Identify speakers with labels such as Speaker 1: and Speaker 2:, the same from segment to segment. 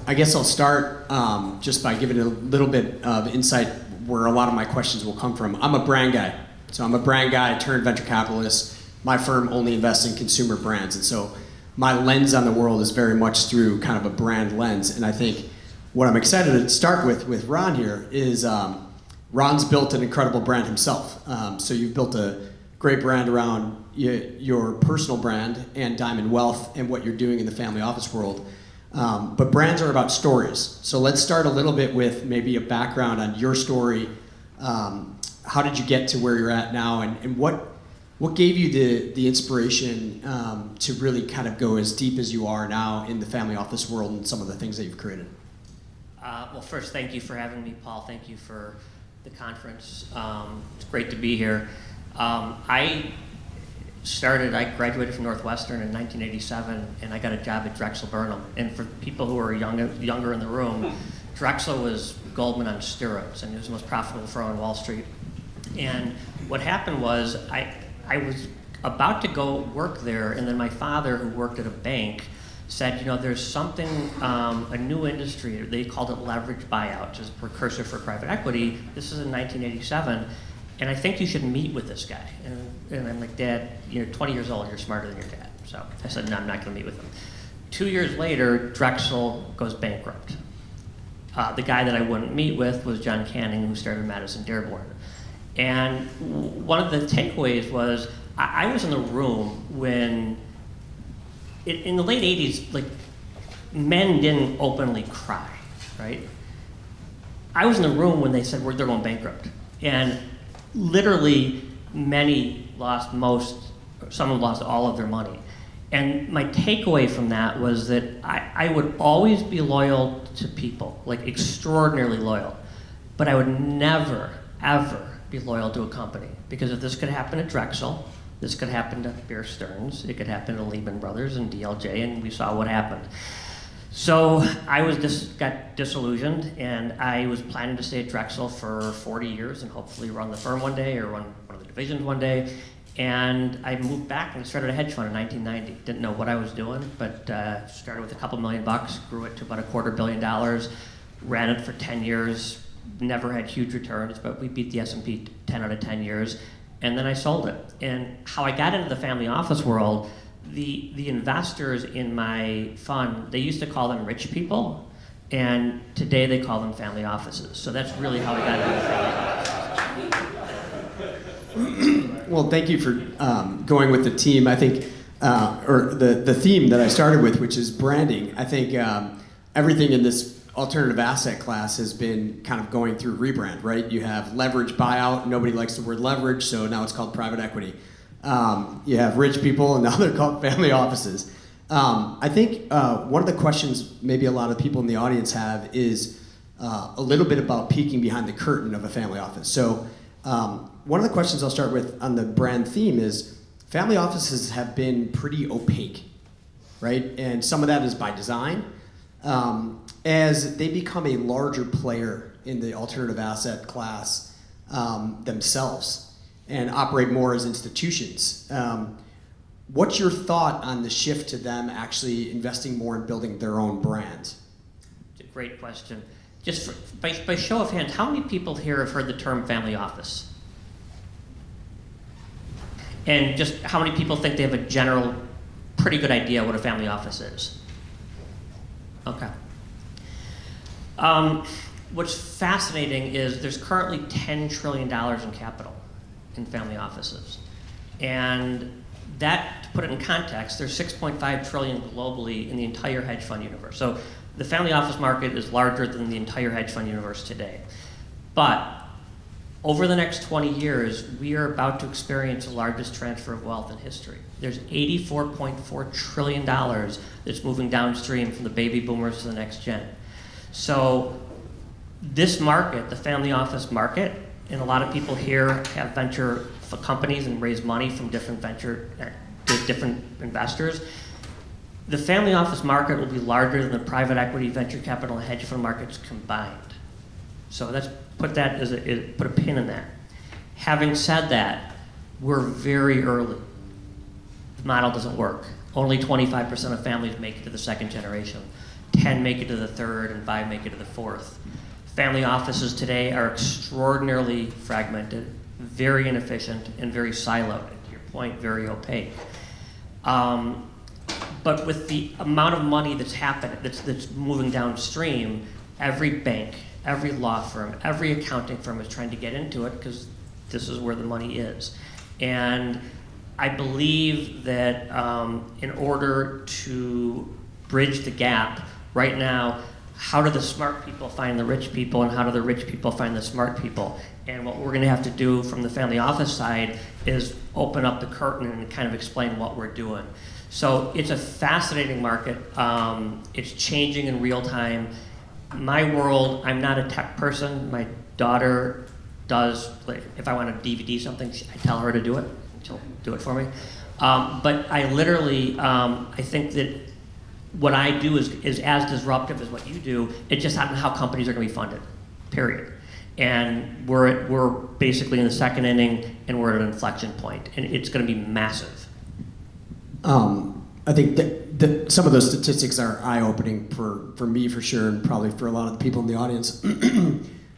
Speaker 1: I guess I'll start just by giving a little bit of insight where a lot of my questions will come from. I'm a brand guy. So I'm a brand guy turned venture capitalist. My firm only invests in consumer brands. And so my lens on the world is very much through kind of a brand lens. And I think what I'm excited to start with Ron here is Ron's built an incredible brand himself. So you've built a great brand around your personal brand and Diamond Wealth and what you're doing in the family office world. But brands are about stories. So let's start a little bit with maybe a background on your story. How did you get to where you're at now, and what gave you the inspiration to really kind of go as deep as you are now in the family office world and some of the things that you've created?
Speaker 2: Well, first, thank you for having me, Paul. Thank you for the conference. It's great to be here. I graduated from Northwestern in 1987, and I got a job at Drexel Burnham. And for people who are younger in the room, Drexel was Goldman on steroids, and it was the most profitable firm on Wall Street. And what happened was I was about to go work there, and then my father, who worked at a bank, said, you know, there's something, a new industry, they called it leverage buyout, which is a precursor for private equity. This is in 1987. And I think you should meet with this guy. And I'm like, Dad, you're 20 years old, you're smarter than your dad. So I said, no, I'm not gonna meet with him. 2 years later, Drexel goes bankrupt. The guy that I wouldn't meet with was John Canning, who started Madison Dearborn. And one of the takeaways was, I was in the room when, in the late 80s, like, men didn't openly cry, right? I was in the room when they said, they're going bankrupt. And literally, many lost some have lost all of their money. And my takeaway from that was that I would always be loyal to people, like extraordinarily loyal. But I would never, ever be loyal to a company. Because if this could happen at Drexel, this could happen to Bear Stearns, it could happen to Lehman Brothers and DLJ, and we saw what happened. So I got disillusioned, and I was planning to stay at Drexel for 40 years and hopefully run the firm one day or run one of the divisions one day. And I moved back and started a hedge fund in 1990. Didn't know what I was doing, but started with a couple $1 million, grew it to about $250 million, ran it for 10 years, never had huge returns, but we beat the S&P 10 out of 10 years, and then I sold it. And how I got into the family office world, the investors in my fund, they used to call them rich people, and today they call them family offices. So that's really how I got into the family offices.
Speaker 1: Well, thank you for going with the team. I think, or the theme that I started with, which is branding. I think everything in this alternative asset class has been kind of going through rebrand, right? You have leverage buyout. Nobody likes the word leverage, so now it's called private equity. You have rich people, and now they're called family offices. I think one of the questions maybe a lot of people in the audience have is a little bit about peeking behind the curtain of a family office. So one of the questions I'll start with on the brand theme is family offices have been pretty opaque, right? And some of that is by design. As they become a larger player in the alternative asset class themselves and operate more as institutions. What's your thought on the shift to them actually investing more in building their own brand?
Speaker 2: It's a great question. Just by show of hands, how many people here have heard the term family office? And just how many people think they have a general, pretty good idea what a family office is? Okay. What's fascinating is there's currently $10 trillion in capital in family offices. And that, to put it in context, there's $6.5 trillion globally in the entire hedge fund universe. So the family office market is larger than the entire hedge fund universe today. But over the next 20 years, we are about to experience the largest transfer of wealth in history. There's $84.4 trillion that's moving downstream from the baby boomers to the next gen. So this market, the family office market, and a lot of people here have venture companies and raise money from different different investors. The family office market will be larger than the private equity, venture capital, and hedge fund markets combined. So let's put a pin in that. Having said that, we're very early. The model doesn't work. Only 25% of families make it to the second generation. 10 make it to the third, and 5 make it to the fourth. Family offices today are extraordinarily fragmented, very inefficient, and very siloed. To your point, very opaque. But with the amount of money that's happening, that's moving downstream, every bank, every law firm, every accounting firm is trying to get into it because this is where the money is. And I believe that in order to bridge the gap, right now, how do the smart people find the rich people, and how do the rich people find the smart people? And what we're going to have to do from the family office side is open up the curtain and kind of explain what we're doing. So it's a fascinating market. It's changing in real time. My world, I'm not a tech person. My daughter does, like, if I want to DVD something, I tell her to do it. She'll do it for me. But I literally, I think that what I do is as disruptive as what you do. It's just not how companies are going to be funded, period. And we're basically in the second inning, and we're at an inflection point, and it's going to be massive.
Speaker 1: I think that some of those statistics are eye-opening for me for sure, and probably for a lot of the people in the audience.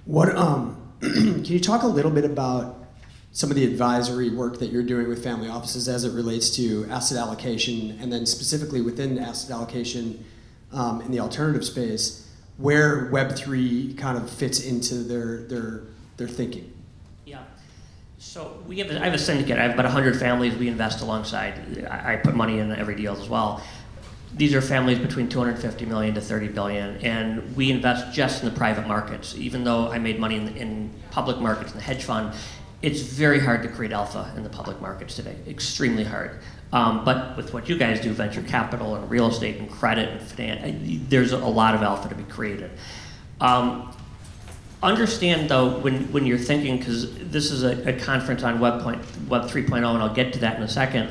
Speaker 1: What can you talk a little bit about some of the advisory work that you're doing with family offices as it relates to asset allocation, and then specifically within asset allocation in the alternative space, where Web3 kind of fits into their thinking?
Speaker 2: Yeah. So I have a syndicate. I have about 100 families we invest alongside. I put money in every deal as well. These are families between 250 million to 30 billion, and we invest just in the private markets. Even though I made money in public markets and the hedge fund, it's very hard to create alpha in the public markets today, extremely hard. But with what you guys do, venture capital and real estate and credit and finance, there's a lot of alpha to be created. Understand though, when you're thinking, because this is a conference on Web 3.0, and I'll get to that in a second,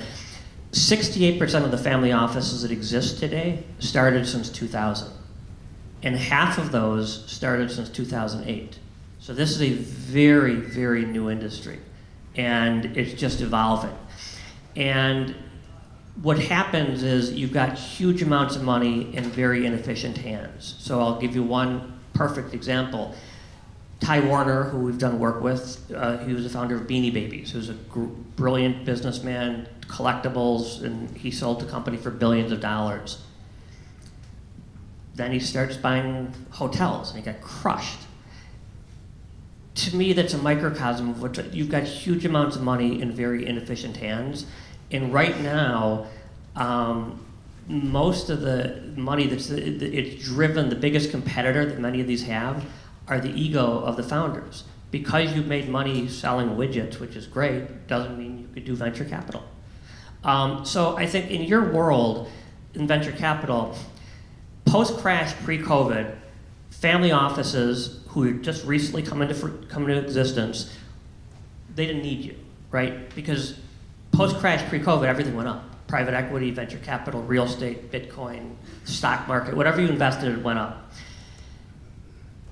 Speaker 2: 68% of the family offices that exist today started since 2000. And half of those started since 2008. So this is a very, very new industry, and it's just evolving. And what happens is you've got huge amounts of money in very inefficient hands. So I'll give you one perfect example. Ty Warner, who we've done work with, he was the founder of Beanie Babies, who's a brilliant businessman, collectibles, and he sold the company for billions of dollars. Then he starts buying hotels, and he got crushed. To me, that's a microcosm of what you've got huge amounts of money in very inefficient hands. And right now, most of the money it's driven, the biggest competitor that many of these have are the ego of the founders. Because you've made money selling widgets, which is great, doesn't mean you could do venture capital. So I think in your world, in venture capital, post-crash, pre-COVID, family offices who had just recently come into existence, they didn't need you, right? Because post-crash, pre-COVID, everything went up. Private equity, venture capital, real estate, Bitcoin, stock market, whatever you invested in went up.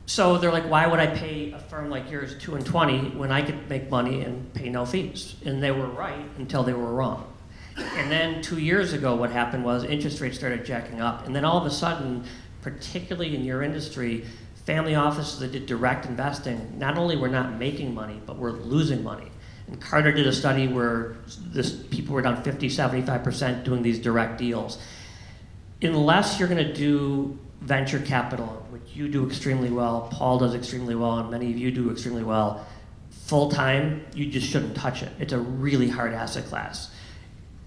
Speaker 2: So they're like, why would I pay a firm like yours 2 and 20 when I could make money and pay no fees? And they were right until they were wrong. And then 2 years ago, what happened was interest rates started jacking up. And then all of a sudden, particularly in your industry, family offices that did direct investing not only were not making money, but were losing money. And Carter did a study where people were down 50, 75% doing these direct deals. Unless you're going to do venture capital, which you do extremely well, Paul does extremely well, and many of you do extremely well, full time, you just shouldn't touch it. It's a really hard asset class.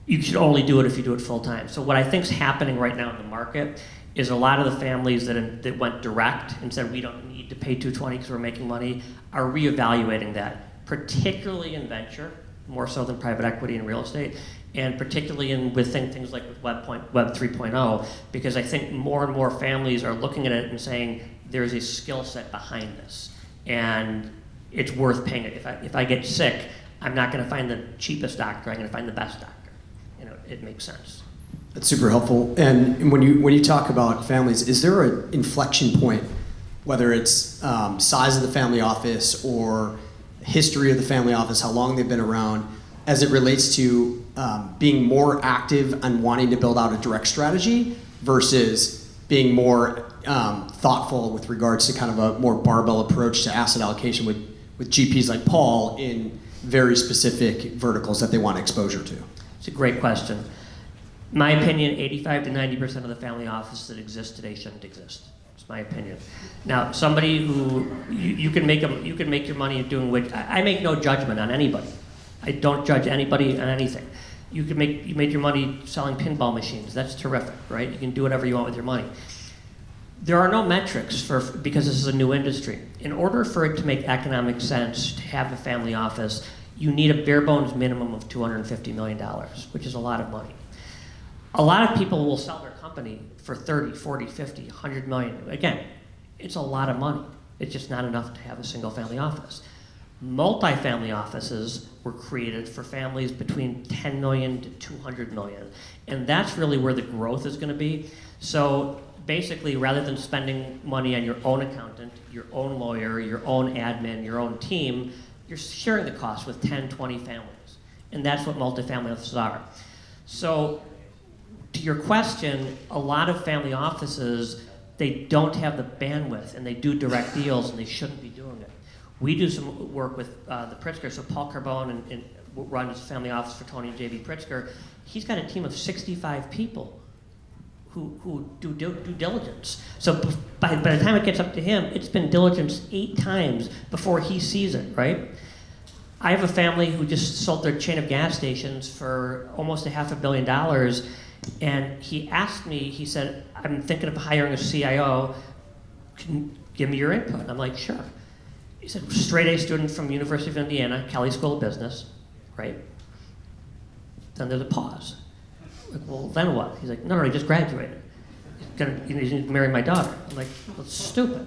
Speaker 2: You should only do it if you do it full time. So what I think is happening right now in the market is a lot of the families that went direct and said we don't need to pay 220 because we're making money are reevaluating that, particularly in venture, more so than private equity and real estate, and particularly with things like with Web 3.0, because I think more and more families are looking at it and saying there's a skill set behind this, and it's worth paying it. If I get sick, I'm not going to find the cheapest doctor. I'm going to find the best doctor. It makes sense.
Speaker 1: That's super helpful. And when you talk about families, is there an inflection point, whether it's size of the family office or history of the family office, how long they've been around, as it relates to being more active and wanting to build out a direct strategy versus being more thoughtful with regards to kind of a more barbell approach to asset allocation with GPs like Paul in very specific verticals that they want exposure to?
Speaker 2: It's a great question. My opinion, 85 to 90% of the family offices that exist today shouldn't exist. It's my opinion. Now, somebody who you can make your money doing which I make no judgment on anybody. I don't judge anybody on anything. You made your money selling pinball machines. That's terrific, right? You can do whatever you want with your money. There are no metrics because this is a new industry. In order for it to make economic sense to have a family office, you need a bare bones minimum of $250 million, which is a lot of money. A lot of people will sell their company for 30, 40, 50, 100 million. Again, it's a lot of money. It's just not enough to have a single family office. Multifamily offices were created for families between 10 million to 200 million. And that's really where the growth is going to be. So basically, rather than spending money on your own accountant, your own lawyer, your own admin, your own team, you're sharing the cost with 10, 20 families. And that's what multifamily offices are. So to your question, a lot of family offices, they don't have the bandwidth, and they do direct deals, and they shouldn't be doing it. We do some work with the Pritzker, so Paul Carbone and runs the family office for Tony and JB Pritzker. He's got a team of 65 people who do due diligence. So by the time it gets up to him, it's been diligence 8 times before he sees it, right? I have a family who just sold their chain of gas stations for almost $500 million, and he asked me, he said, I'm thinking of hiring a CIO, can you give me your input? I'm like, sure. He said, straight A student from University of Indiana, Kelley School of Business, right? Then there's a pause. Like, well, then what? He's like, no, he just graduated. He's gonna marry my daughter. I'm like, well, it's stupid.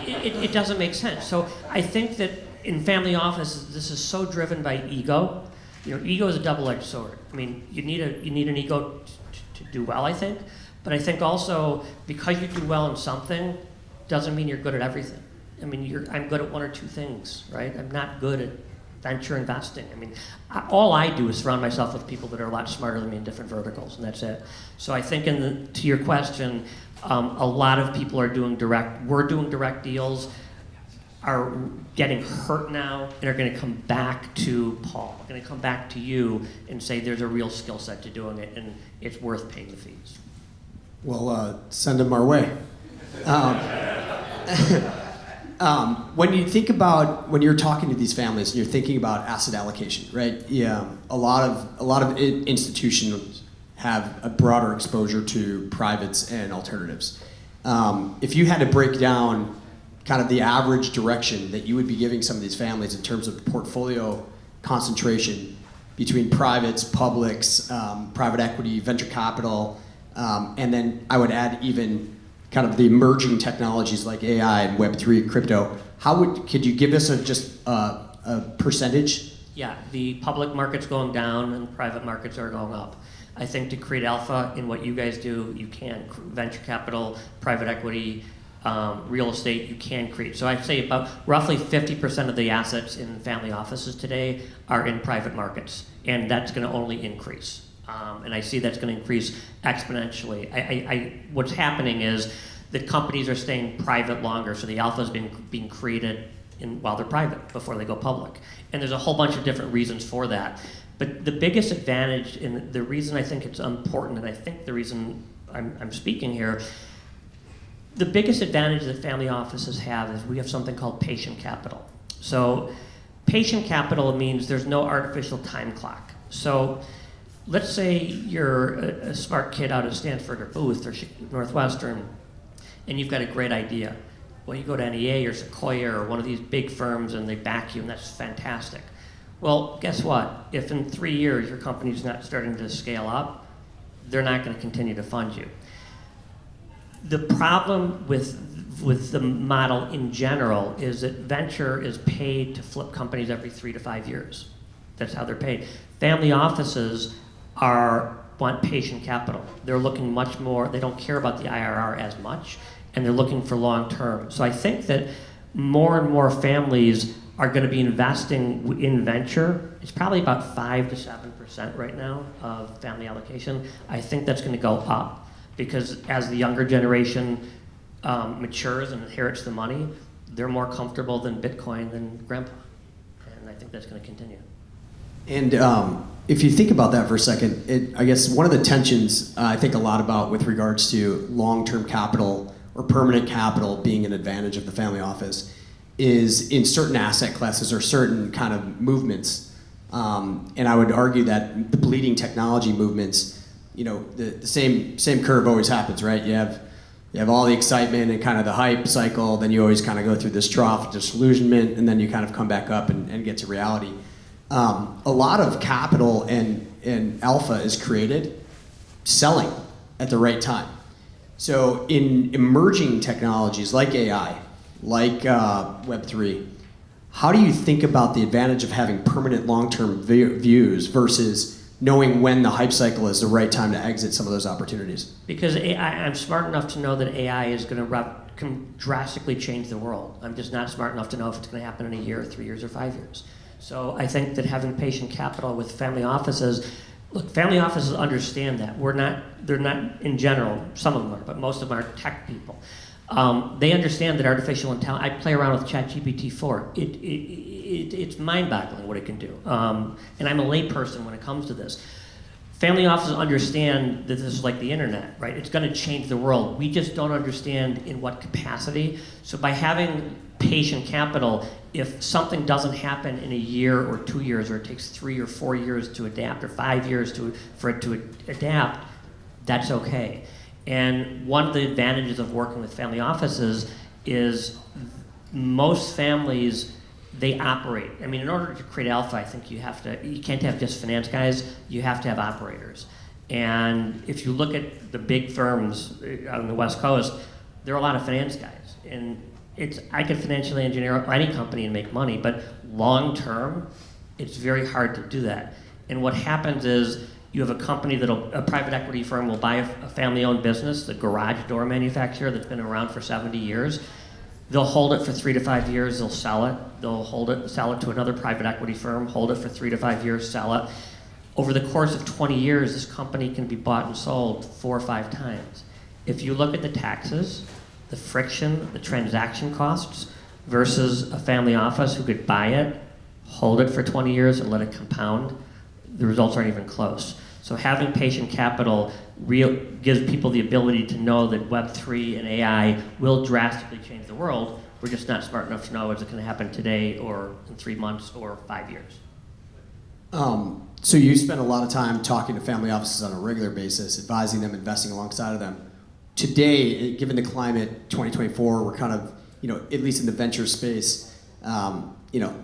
Speaker 2: It doesn't make sense. So I think that in family offices, this is so driven by ego. You know, ego is a double-edged sword. I mean, you need an ego to do well, I think. But I think also, because you do well in something, doesn't mean you're good at everything. I mean, I'm good at 1 or 2 things, right? I'm not good at venture investing. I mean, all I do is surround myself with people that are a lot smarter than me in different verticals, and that's it. So I think to your question, a lot of people are doing we're doing direct deals, are getting hurt now, and are going to come back to Paul, going to come back to you and say there's a real skill set to doing it, and it's worth paying the fees.
Speaker 1: Well, send them our way. When you think about, when you're talking to these families and you're thinking about asset allocation, right? Yeah, a lot of institutions have a broader exposure to privates and alternatives. If you had to break down kind of the average direction that you would be giving some of these families in terms of portfolio concentration between privates, publics, private equity, venture capital, and then I would add even kind of the emerging technologies like AI and Web3, crypto, could you give us just a percentage?
Speaker 2: Yeah, the public market's going down and the private markets are going up. I think to create alpha in what you guys do, you can. Venture capital, private equity, real estate, you can create. So I'd say about roughly 50% of the assets in family offices today are in private markets, and that's going to only increase. And I see that's going to increase exponentially. What's happening is the companies are staying private longer, so the alpha is being created while they're private before they go public. And there's a whole bunch of different reasons for that. But the biggest advantage, and the reason I think it's important, and I think the reason I'm speaking here, the biggest advantage that family offices have is we have something called patient capital. So patient capital means there's no artificial time clock. So let's say you're a smart kid out of Stanford or Booth or Northwestern, and you've got a great idea. Well, you go to NEA or Sequoia or one of these big firms and they back you, and that's fantastic. Well, guess what? If in 3 years your company's not starting to scale up, they're not going to continue to fund you. The problem with the model in general is that venture is paid to flip companies every 3 to 5 years. That's how they're paid. Family offices want patient capital. They're looking much more, they don't care about the IRR as much, and they're looking for long term. So I think that more and more families are going to be investing in venture. It's probably about 5 to 7% right now of family allocation. I think that's going to go up. because as the younger generation matures and inherits the money, they're more comfortable than Bitcoin than grandpa. And I think that's going to continue.
Speaker 1: And if you think about that for a second, I guess one of the tensions I think a lot about with regards to long-term capital or permanent capital being an advantage of the family office is in certain asset classes or certain kind of movements. And I would argue that the bleeding technology movements, the same curve always happens, right? You have all the excitement and kind of the hype cycle, then you always kind of go through this trough of disillusionment, and then you kind of come back up and get to reality. A lot of capital and alpha is created selling at the right time. So in emerging technologies like AI, like Web3, how do you think about the advantage of having permanent long-term views versus knowing when the hype cycle is the right time to exit some of those opportunities?
Speaker 2: Because I'm smart enough to know that AI is going to can drastically change the world. I'm just not smart enough to know if it's going to happen in a year, 3 years, or 5 years. So I think that having patient capital with family offices, look, family offices understand that. They're not in general, some of them are, but most of them are tech people. They understand that artificial intelligence, I play around with ChatGPT 4. It's mind-boggling what it can do. And I'm a layperson when it comes to this. Family offices understand that this is like the internet, right? It's going to change the world. We just don't understand in what capacity. So by having patient capital, if something doesn't happen in a year or 2 years, or it takes 3 or 4 years to adapt, or 5 years for it to adapt, that's okay. And one of the advantages of working with family offices is most families, they operate. I mean, in order to create alpha, I think you can't have just finance guys, you have to have operators. And if you look at the big firms on the West Coast, there are a lot of finance guys. And I could financially engineer any company and make money, but long term, it's very hard to do that. And what happens is you have a company a private equity firm will buy a family-owned business, the garage door manufacturer that's been around for 70 years. They'll hold it for 3 to 5 years, they'll sell it. They'll sell it to another private equity firm, hold it for 3 to 5 years, sell it. Over the course of 20 years, this company can be bought and sold 4 or 5 times. If you look at the taxes, the friction, the transaction costs, versus a family office who could buy it, hold it for 20 years and let it compound, the results aren't even close. So having patient capital gives people the ability to know that Web3 and AI will drastically change the world. We're just not smart enough to know is it going to happen today or in 3 months or 5 years.
Speaker 1: So you spend a lot of time talking to family offices on a regular basis, advising them, investing alongside of them. Today, given the climate, 2024, we're kind of, at least in the venture space,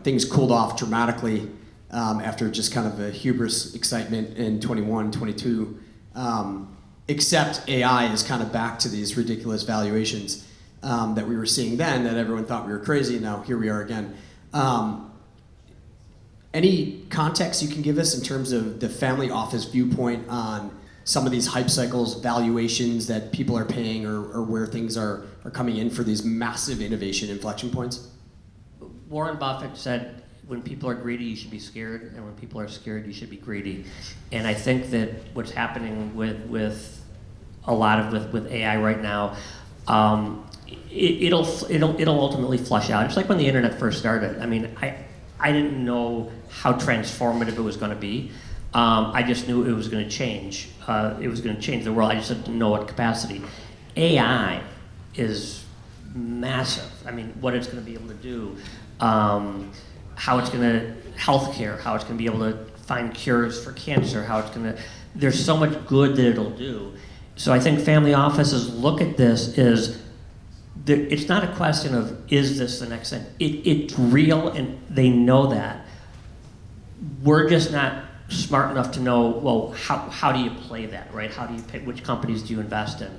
Speaker 1: things cooled off dramatically after just kind of a hubris excitement in 21, 22. Except AI is kind of back to these ridiculous valuations that we were seeing then, that everyone thought we were crazy, and now here we are again. Any context you can give us in terms of the family office viewpoint on some of these hype cycles, valuations that people are paying, or where things are coming in for these massive innovation inflection points?
Speaker 2: Warren Buffett said, when people are greedy, you should be scared, and when people are scared, you should be greedy. And I think that what's happening with a lot of with AI right now, it'll ultimately flush out. It's like when the internet first started. I mean, I didn't know how transformative it was going to be. I just knew it was going to change. It was going to change the world. I just didn't know what capacity. AI is massive. I mean, what it's going to be able to do, how it's going to healthcare, how it's going to be able to find cures for cancer, how it's going to. There's so much good that it'll do. So I think family offices look at this it's not a question of is this the next thing. It's real, and they know that. We're just not smart enough to know, well, how do you play that, right? How do you pick, which companies do you invest in?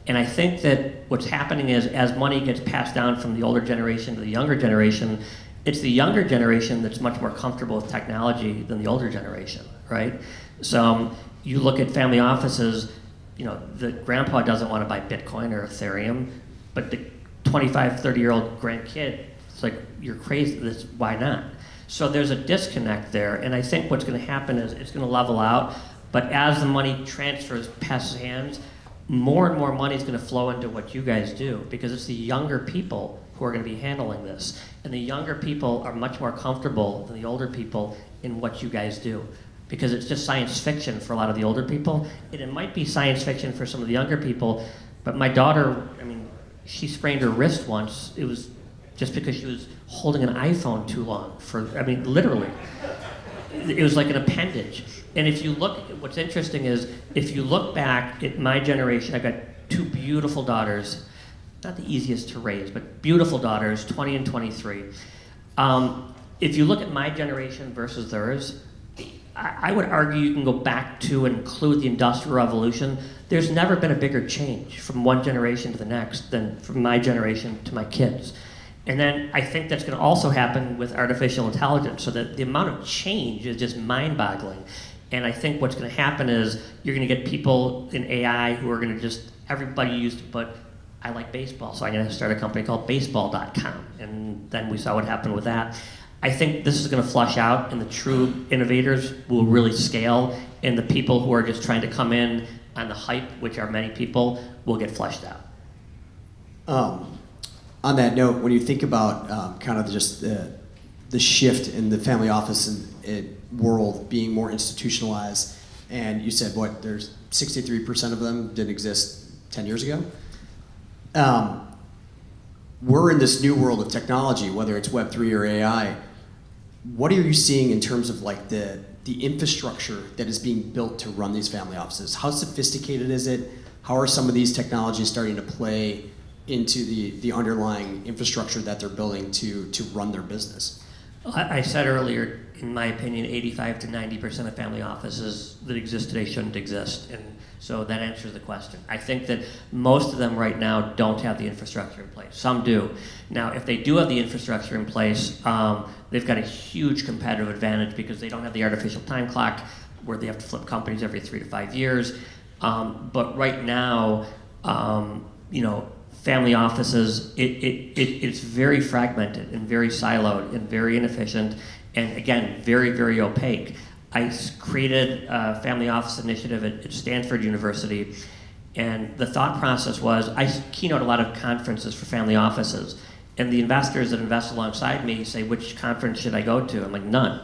Speaker 2: And I think that what's happening is as money gets passed down from the older generation to the younger generation, it's the younger generation that's much more comfortable with technology than the older generation, right? So you look at family offices, the grandpa doesn't want to buy Bitcoin or Ethereum, but the 25, 30-year-old grandkid, it's like, you're crazy, why not? So there's a disconnect there, and I think what's going to happen is it's going to level out, but as the money passes hands, more and more money is going to flow into what you guys do, because it's the younger people who are going to be handling this. And the younger people are much more comfortable than the older people in what you guys do, because it's just science fiction for a lot of the older people. And it might be science fiction for some of the younger people, but my daughter, I mean, she sprained her wrist once. It was just because she was holding an iPhone too long I mean, literally. It was like an appendage. And if you look, what's interesting is, if you look back at my generation, I've got two beautiful daughters, not the easiest to raise, but beautiful daughters, 20 and 23. If you look at my generation versus theirs, I would argue you can go back to and include the Industrial Revolution. There's never been a bigger change from one generation to the next than from my generation to my kids. And then I think that's going to also happen with artificial intelligence, so that the amount of change is just mind-boggling. And I think what's going to happen is you're going to get people in AI who are going to just, everybody used to put, I like baseball, so I'm going to start a company called baseball.com. And then we saw what happened with that. I think this is going to flush out, and the true innovators will really scale, and the people who are just trying to come in on the hype, which are many people, will get flushed out.
Speaker 1: On that note, when you think about kind of just the shift in the family office and world being more institutionalized, and you said there's 63% of them didn't exist 10 years ago. We're in this new world of technology, whether it's Web3 or AI. What are you seeing in terms of like the infrastructure that is being built to run these family offices? How sophisticated is it? How are some of these technologies starting to play into the underlying infrastructure that they're building to run their business?
Speaker 2: I said earlier, in my opinion, 85 to 90% of family offices that exist today shouldn't exist. And so that answers the question. I think that most of them right now don't have the infrastructure in place. Some do. Now, if they do have the infrastructure in place, they've got a huge competitive advantage, because they don't have the artificial time clock where they have to flip companies every 3 to 5 years. But right now, family offices, it's very fragmented and very siloed and very inefficient, and again, very, very opaque. I created a family office initiative at Stanford University, and the thought process was, I keynote a lot of conferences for family offices, and the investors that invest alongside me say, which conference should I go to? I'm like, none.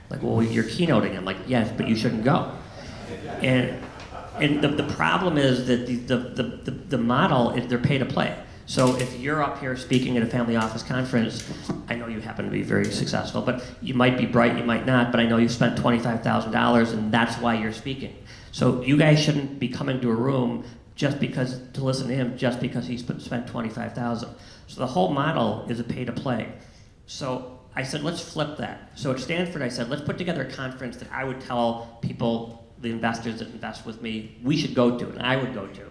Speaker 2: Like, well, you're keynoting. I'm like, yes, but you shouldn't go. And the problem is that the model is they're pay to play. So if you're up here speaking at a family office conference, I know you happen to be very successful, but you might be bright, you might not, but I know you spent $25,000 and that's why you're speaking. So you guys shouldn't be coming to a room to listen to him just because he spent $25,000. So the whole model is a pay to play. So I said, let's flip that. So at Stanford, I said, let's put together a conference that I would tell people, the investors that invest with me, we should go to, and I would go to.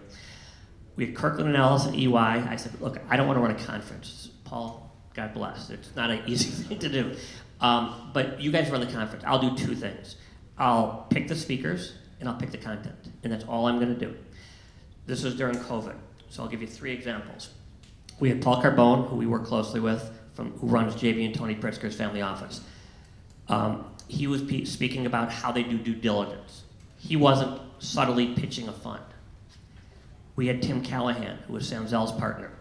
Speaker 2: We had Kirkland and Ellis and EY. I said, look, I don't want to run a conference. Paul, God bless. It's not an easy thing to do. But you guys run the conference. I'll do two things. I'll pick the speakers, and I'll pick the content. And that's all I'm going to do. This was during COVID. So I'll give you 3 examples. We had Paul Carbone, who we work closely with, who runs JB and Tony Pritzker's family office. He was speaking about how they do due diligence. He wasn't subtly pitching a fund. We had Tim Callahan, who was Sam Zell's partner,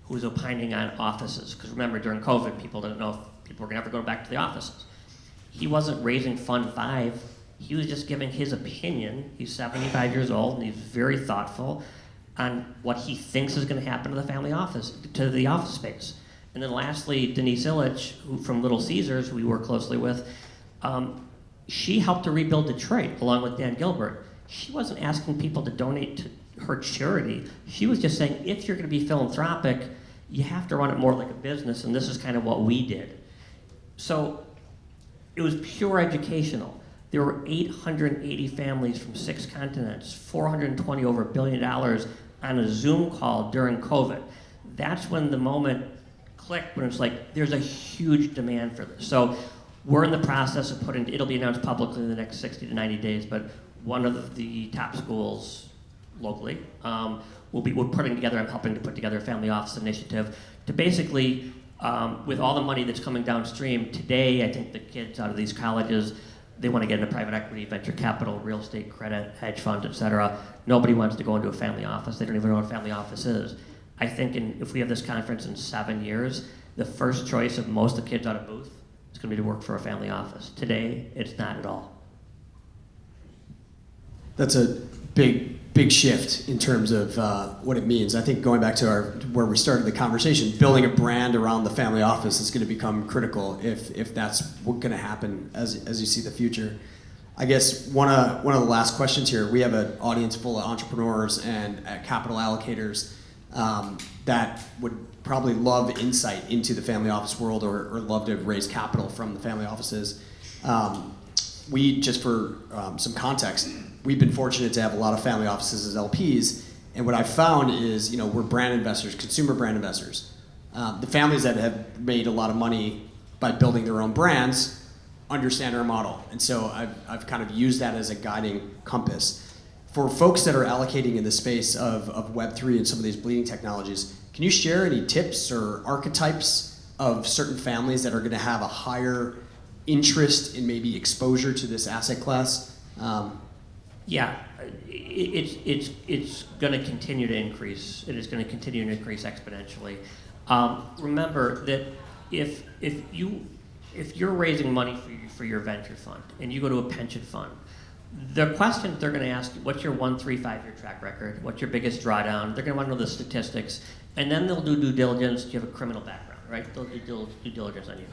Speaker 2: who was opining on offices. Because remember, during COVID, people didn't know if people were ever going back to the offices. He wasn't raising Fund 5. He was just giving his opinion. He's 75 years old, and he's very thoughtful on what he thinks is going to happen to the family office, to the office space. And then lastly, Denise Illich, who from Little Caesars, who we work closely with, she helped to rebuild Detroit, along with Dan Gilbert. She wasn't asking people to donate to her charity. She was just saying, if you're going to be philanthropic, you have to run it more like a business, and this is kind of what we did. So it was pure educational. There were 880 families from 6 continents, 420 over $1 billion on a Zoom call during COVID. That's when the moment clicked, when it's like, there's a huge demand for this. So we're in the process of it'll be announced publicly in the next 60 to 90 days, but one of the top schools locally we're putting together, I'm helping to put together a family office initiative to basically, with all the money that's coming downstream, today I think the kids out of these colleges, they want to get into private equity, venture capital, real estate, credit, hedge funds, et cetera. Nobody wants to go into a family office. They don't even know what a family office is. I think if we have this conference in 7 years, the first choice of most of the kids on a booth is going to be to work for a family office. Today, it's not at all.
Speaker 1: That's a big shift in terms of what it means. I think going back to where we started the conversation, building a brand around the family office is going to become critical if that's what's going to happen as you see the future. I guess one of the last questions here. We have an audience full of entrepreneurs and capital allocators that would probably love insight into the family office world or love to raise capital from the family offices. We, just for some context, we've been fortunate to have a lot of family offices as LPs, and what I've found is, we're brand investors, consumer brand investors. The families that have made a lot of money by building their own brands understand our model, and so I've kind of used that as a guiding compass. For folks that are allocating in the space of Web3 and some of these bleeding technologies, can you share any tips or archetypes of certain families that are going to have a higher interest in maybe exposure to this asset class?
Speaker 2: Yeah, it's going to continue to increase. It is going to continue to increase exponentially. Remember that if you're raising money for your venture fund and you go to a pension fund, the question they're going to ask you, what's your 1, 3, 5-year track record? What's your biggest drawdown? They're going to want to know the statistics, and then they'll do due diligence. Do you have a criminal background, right? They'll do due diligence on you.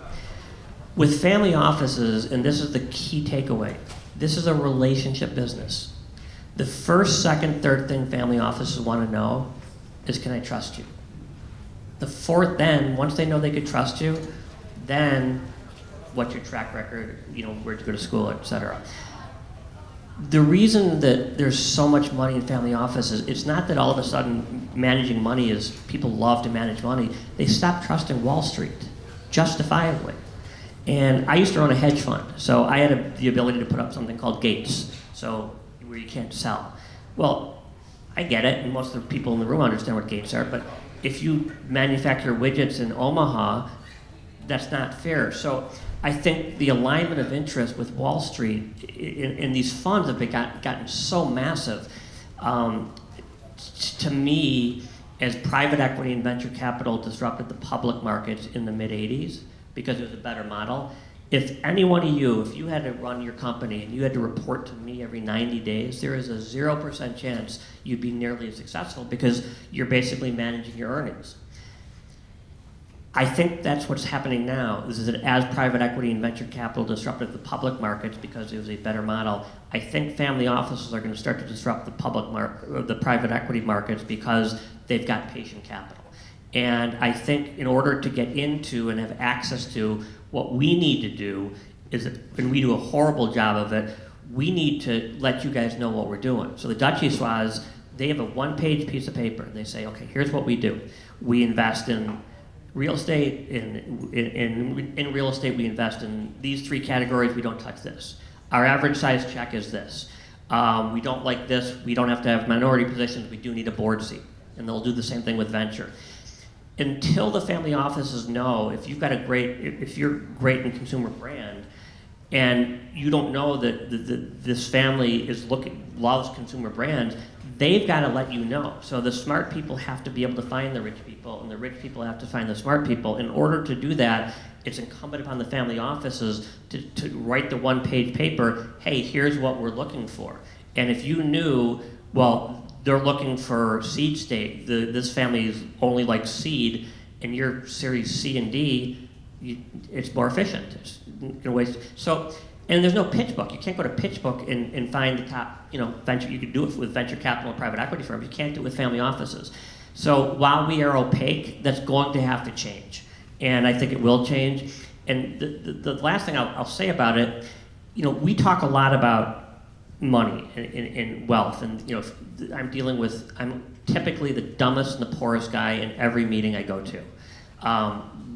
Speaker 2: With family offices, and this is the key takeaway, this is a relationship business. The first, second, third thing family offices want to know is, can I trust you? The fourth, then, once they know they could trust you, then what's your track record, where'd you go to school, et cetera. The reason that there's so much money in family offices, it's not that all of a sudden managing money is, people love to manage money. They stopped trusting Wall Street, justifiably. And I used to run a hedge fund, so I had the ability to put up something called gates, so where you can't sell. Well, I get it, and most of the people in the room understand what gates are, but if you manufacture widgets in Omaha, that's not fair. So I think the alignment of interest with Wall Street in these funds have gotten so massive. To me, as private equity and venture capital disrupted the public markets in the mid-'80s, because it was a better model, if any one of you, if you had to run your company and you had to report to me every 90 days, there is a 0% chance you'd be nearly as successful because you're basically managing your earnings. I think that's what's happening now, is that as private equity and venture capital disrupted the public markets because it was a better model, I think family offices are going to start to disrupt the private equity markets because they've got patient capital. And I think in order to get into and have access to what we need to do is, and we do a horrible job of it, we need to let you guys know what we're doing. So the Dutch Eastwas, they have a one-page piece of paper. They say, okay, here's what we do. We invest in real estate. In real estate, we invest in these 3 categories. We don't touch this. Our average size check is this. We don't like this. We don't have to have minority positions. We do need a board seat. And they'll do the same thing with venture. Until the family offices know, if you're great in consumer brand, and you don't know that this family loves consumer brands, they've got to let you know. So the smart people have to be able to find the rich people, and the rich people have to find the smart people. In order to do that, it's incumbent upon the family offices to write the one-page paper, hey, here's what we're looking for. And if you knew, well, they're looking for seed state, this family only likes seed, and you're series C and D, it's more efficient. It's gonna waste. So, and there's no pitch book. You can't go to pitch book and find the top, venture. You can do it with venture capital and private equity firms. You can't do it with family offices. So while we are opaque, that's going to have to change. And I think it will change. And the last thing I'll say about it, we talk a lot about money and wealth, and I'm typically the dumbest and the poorest guy in every meeting I go to,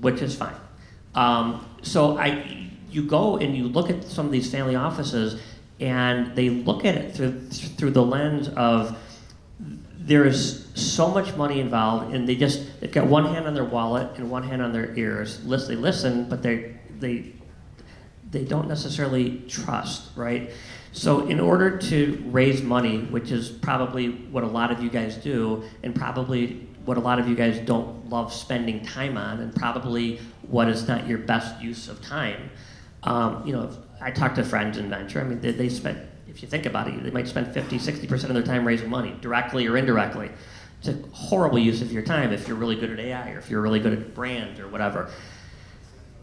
Speaker 2: which is fine. So you go and you look at some of these family offices, and they look at it through the lens of there is so much money involved, and they've got one hand on their wallet and one hand on their ears. They listen, but they don't necessarily trust, right? So in order to raise money, which is probably what a lot of you guys do, and probably what a lot of you guys don't love spending time on, and probably what is not your best use of time. I talk to friends in venture. I mean, they spend, if you think about it, they might spend 50, 60% of their time raising money, directly or indirectly. It's a horrible use of your time if you're really good at AI or if you're really good at brand or whatever.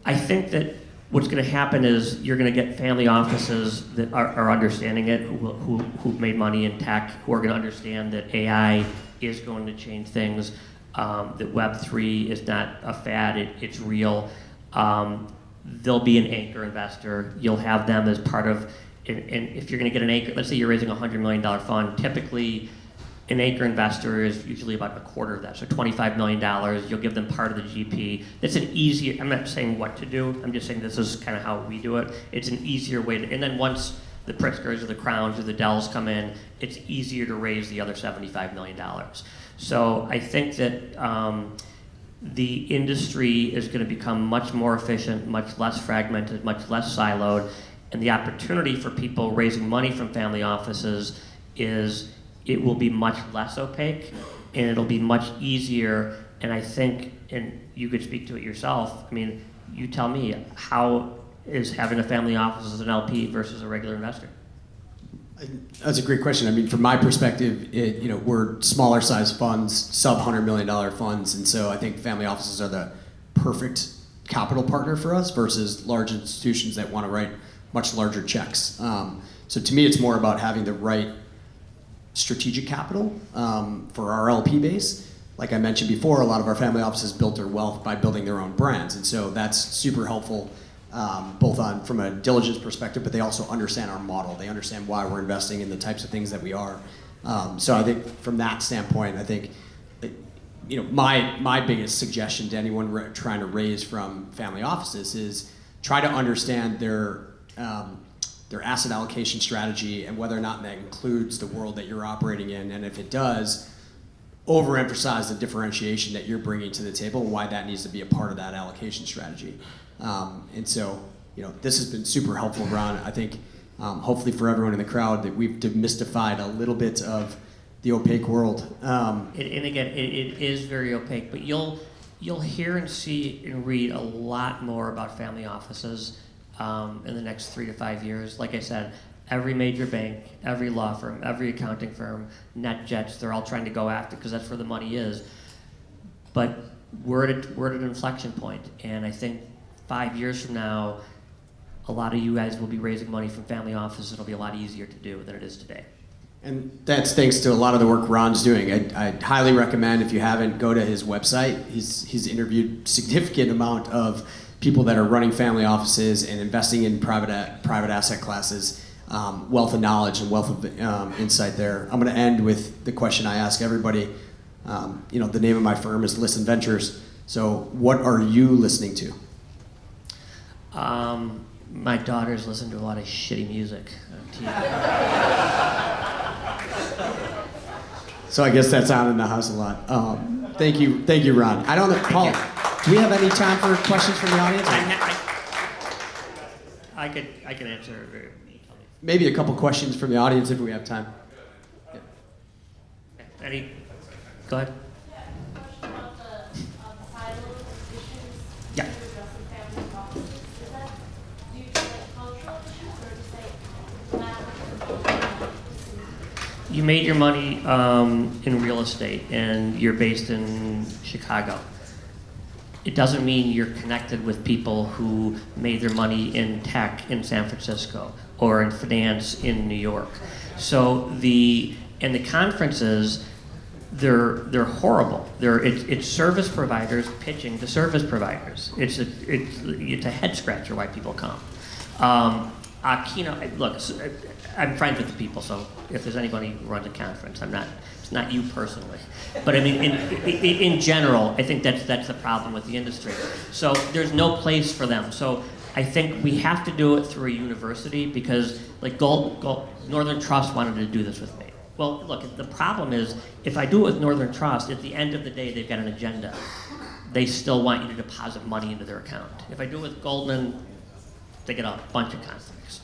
Speaker 2: I think that what's going to happen is you're going to get family offices that are understanding it, who've made money in tech, who are going to understand that AI is going to change things, that Web3 is not a fad, it's real. There'll be an anchor investor. You'll have them as part of, and if you're going to get an anchor, let's say you're raising a $100 million fund, typically an anchor investor is usually about a quarter of that, so $25 million. You'll give them part of the GP. That's an easier, I'm not saying what to do, I'm just saying this is kind of how we do it. It's an easier way to, and then once the Pritzkers or the Crowns or the Dells come in, it's easier to raise the other $75 million. So I think that the industry is going to become much more efficient, much less fragmented, much less siloed, and the opportunity for people raising money from family offices is it will be much less opaque, and it'll be much easier. And I think, and you could speak to it yourself, I mean, you tell me, how is having a family office as an LP versus a regular investor?
Speaker 1: That's a great question. I mean, from my perspective, we're smaller size funds, sub $100 million funds, and so I think family offices are the perfect capital partner for us versus large institutions that want to write much larger checks. So to me, it's more about having the right strategic capital for our LP base. Like I mentioned before, a lot of our family offices built their wealth by building their own brands, and so that's super helpful, both from a diligence perspective, but they also understand our model. They understand why we're investing in the types of things that we are. So I think from that standpoint, I think my biggest suggestion to anyone trying to raise from family offices is try to understand their asset allocation strategy and whether or not that includes the world that you're operating in, and if it does, overemphasize the differentiation that you're bringing to the table and why that needs to be a part of that allocation strategy. And so, this has been super helpful, Ron. I think, hopefully for everyone in the crowd, that we've demystified a little bit of the opaque world.
Speaker 2: And again, it is very opaque, but you'll hear and see and read a lot more about family offices in the next 3 to 5 years. Like I said, every major bank, every law firm, every accounting firm, NetJets, they're all trying to go after because that's where the money is. But we're at an inflection point, and I think 5 years from now, a lot of you guys will be raising money from family offices. It'll be a lot easier to do than it is today.
Speaker 1: And that's thanks to a lot of the work Ron's doing. I highly recommend, if you haven't, go to his website. He's interviewed significant amount of people that are running family offices and investing in private asset classes, wealth of knowledge and wealth of insight there. I'm going to end with the question I ask everybody. The name of my firm is Listen Ventures. So what are you listening to?
Speaker 2: My daughters listen to a lot of shitty music on TV.
Speaker 1: So I guess that's on in the house a lot. Thank you, Ron. I don't know, Paul, do we have any time for questions from the audience?
Speaker 2: I can answer.
Speaker 1: Maybe a couple questions from the audience if we have time.
Speaker 2: Yeah. Go ahead. Yeah. You made your money in real estate and you're based in Chicago. It doesn't mean you're connected with people who made their money in tech in San Francisco or in finance in New York. So the conferences, they're horrible. It's service providers pitching to service providers. It's a head scratcher why people come. Look, I'm friends with the people, so if there's anybody who runs a conference, it's not you personally. But I mean, in general, I think that's the problem with the industry. So there's no place for them. So I think we have to do it through a university because, like, Northern Trust wanted to do this with me. Well, look, the problem is, if I do it with Northern Trust, at the end of the day, they've got an agenda. They still want you to deposit money into their account. If I do it with Goldman, they get a bunch of conflicts.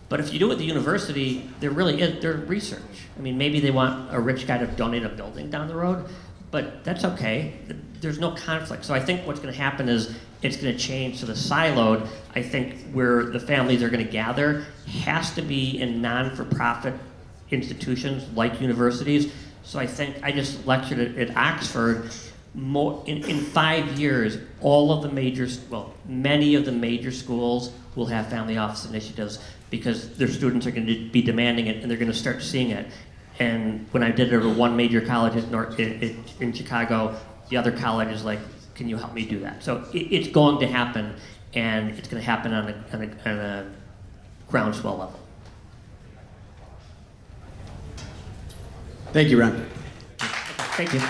Speaker 2: But if you do it at the university, there really is, there's research. I mean, maybe they want a rich guy to donate a building down the road, but that's okay. There's no conflict. So I think what's going to happen is it's going to change to the siloed. I think where the families are going to gather has to be in non-for-profit institutions like universities. So I think I just lectured at Oxford. In 5 years, all of the many of the major schools will have family office initiatives because their students are going to be demanding it and they're going to start seeing it. And when I did it at one major college in Chicago, the other college is like, can you help me do that? So it's going to happen, and it's going to happen on a groundswell level.
Speaker 1: Thank you, Ron.
Speaker 2: Thank you.